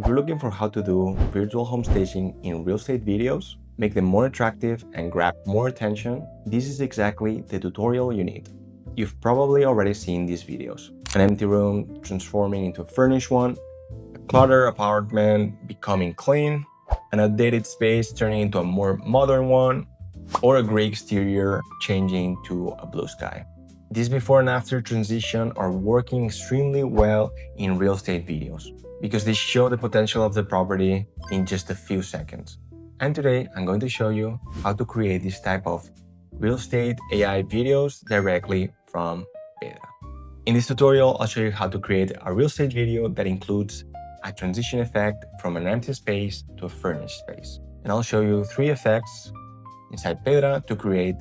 If you're looking for how to do virtual home staging in real estate videos, make them more attractive and grab more attention, this is exactly the tutorial you need. You've probably already seen these videos. An empty room transforming into a furnished one, a cluttered apartment becoming clean, an outdated space turning into a more modern one, or a gray exterior changing to a blue sky. This before and after transition are working extremely well in real estate videos because they show the potential of the property in just a few seconds. And today I'm going to show you how to create this type of real estate AI videos directly from Pedra. In this tutorial, I'll show you how to create a real estate video that includes a transition effect from an empty space to a furnished space. And I'll show you 3 effects inside Pedra to create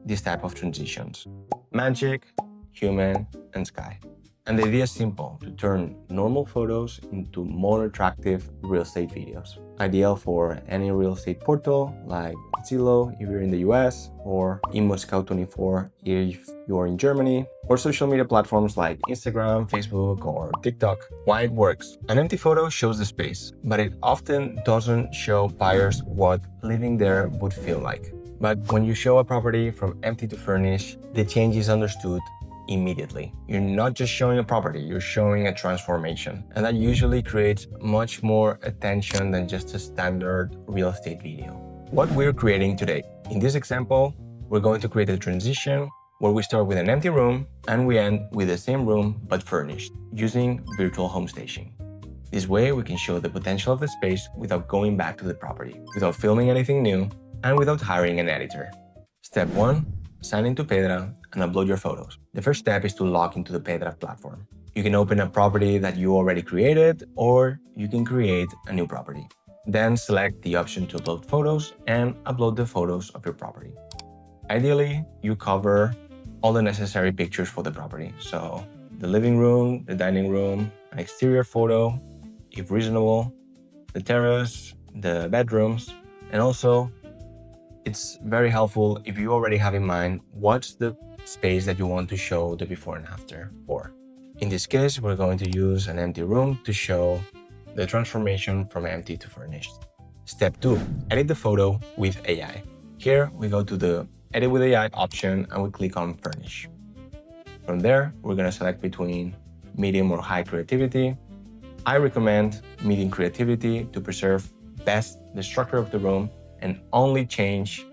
this type of transitions: magic, human, and sky. And the idea is simple: to turn normal photos into more attractive real estate videos. Ideal for any real estate portal like Zillow if you're in the US, or ImmoScout24 if you're in Germany, or social media platforms like Instagram, Facebook, or TikTok. Why it works? An empty photo shows the space, but it often doesn't show buyers what living there would feel like. But when you show a property from empty to furnished, the change is understood immediately. You're not just showing a property, you're showing a transformation. And that usually creates much more attention than just a standard real estate video. What we're creating today. In this example, we're going to create a transition where we start with an empty room and we end with the same room but furnished using virtual home staging. This way we can show the potential of the space without going back to the property, without filming anything new, and without hiring an editor. Step 1. Sign into Pedra and upload your photos. The first step is to log into the Pedra platform. You can open a property that you already created, or you can create a new property. Then select the option to upload photos and upload the photos of your property. Ideally, you cover all the necessary pictures for the property. So the living room, the dining room, an exterior photo, if reasonable, the terrace, the bedrooms, and also it's very helpful if you already have in mind what's the space that you want to show the before and after for. In this case, we're going to use an empty room to show the transformation from empty to furnished. Step 2. Edit the photo with AI. Here, we go to the Edit with AI option and we click on Furnish. From there, we're going to select between medium or high creativity. I recommend medium creativity to preserve best the structure of the room and only change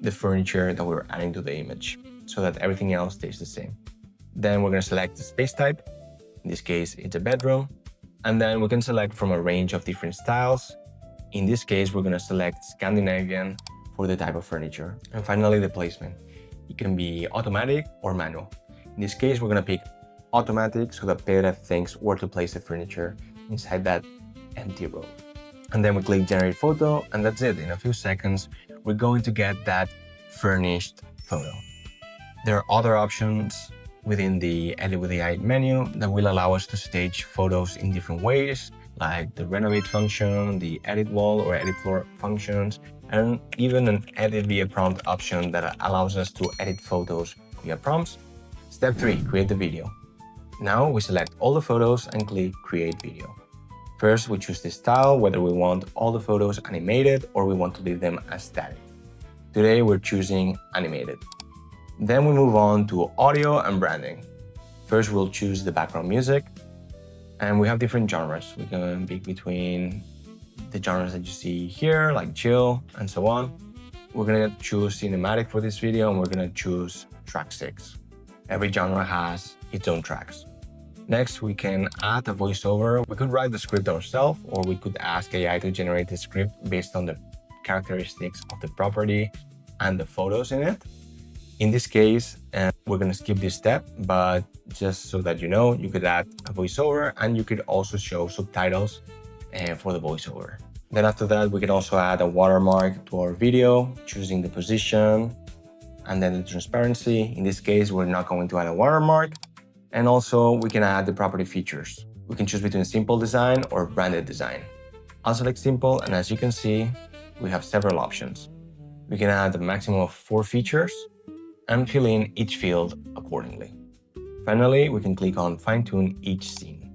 the furniture that we're adding to the image so that everything else stays the same. Then we're going to select the space type. In this case, it's a bedroom. And then we can select from a range of different styles. In this case, we're going to select Scandinavian for the type of furniture. And finally, the placement. It can be automatic or manual. In this case, we're going to pick automatic so that Pedra thinks where to place the furniture inside that empty room. And then we click generate photo, and that's it. In a few seconds, we're going to get that furnished photo. There are other options within the Edit with AI menu that will allow us to stage photos in different ways, like the renovate function, the edit wall or edit floor functions, and even an edit via prompt option that allows us to edit photos via prompts. Step 3, create the video. Now we select all the photos and click create video. First, we choose the style, whether we want all the photos animated or we want to leave them as static. Today, we're choosing animated. Then we move on to audio and branding. First, we'll choose the background music, and we have different genres. We can pick between the genres that you see here, like chill and so on. We're gonna choose cinematic for this video, and we're gonna choose track 6. Every genre has its own tracks. Next, we can add a voiceover. We could write the script ourselves, or we could ask AI to generate the script based on the characteristics of the property and the photos in it. In this case, we're going to skip this step, but just so that you know, you could add a voiceover and you could also show subtitles for the voiceover. Then after that, we can also add a watermark to our video, choosing the position and then the transparency. In this case, we're not going to add a watermark. And also we can add the property features. We can choose between simple design or branded design. I'll select simple, and as you can see, we have several options. We can add a maximum of 4 features and fill in each field accordingly. Finally, we can click on fine-tune each scene.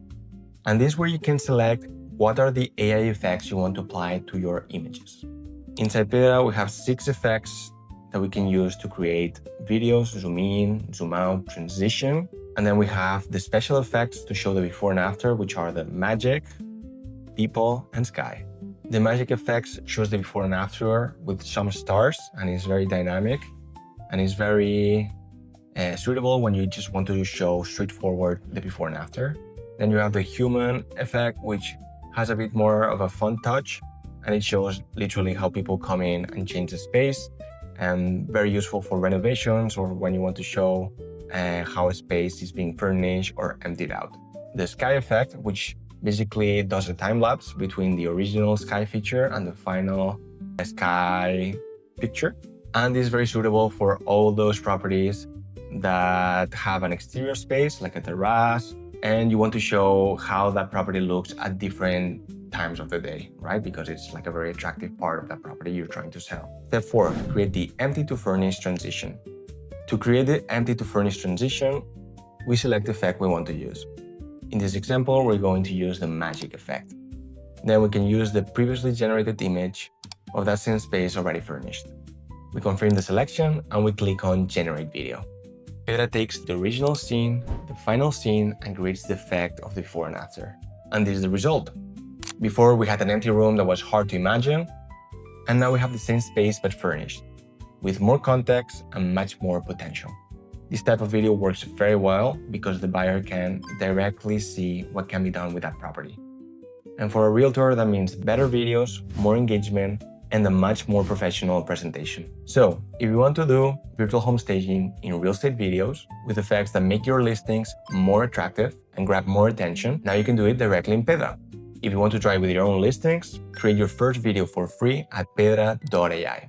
And this is where you can select what are the AI effects you want to apply to your images. Inside Pedra, we have 6 effects that we can use to create videos, zoom in, zoom out, transition. And then we have the special effects to show the before and after, which are the magic, people, and sky. The magic effects shows the before and after with some stars, and it's very dynamic, and it's very suitable when you just want to show straightforward the before and after. Then you have the human effect, which has a bit more of a fun touch, and it shows literally how people come in and change the space, and very useful for renovations or when you want to show how a space is being furnished or emptied out. The sky effect, which basically does a time lapse between the original sky feature and the final sky picture, and is very suitable for all those properties that have an exterior space like a terrace, and you want to show how that property looks at different times of the day, right? Because it's like a very attractive part of that property you're trying to sell. Step 4, create the empty-to-furnished transition. To create the empty-to-furnished transition, we select the effect we want to use. In this example, we're going to use the magic effect. Then we can use the previously generated image of that same space already furnished. We confirm the selection and we click on Generate Video. Pedra takes the original scene, the final scene, and creates the effect of the before and after. And this is the result. Before, we had an empty room that was hard to imagine, and now we have the same space but furnished, with more context and much more potential. This type of video works very well because the buyer can directly see what can be done with that property. And for a realtor, that means better videos, more engagement, and a much more professional presentation. So, if you want to do virtual home staging in real estate videos with effects that make your listings more attractive and grab more attention, now you can do it directly in Pedra. If you want to try with your own listings, create your first video for free at pedra.ai.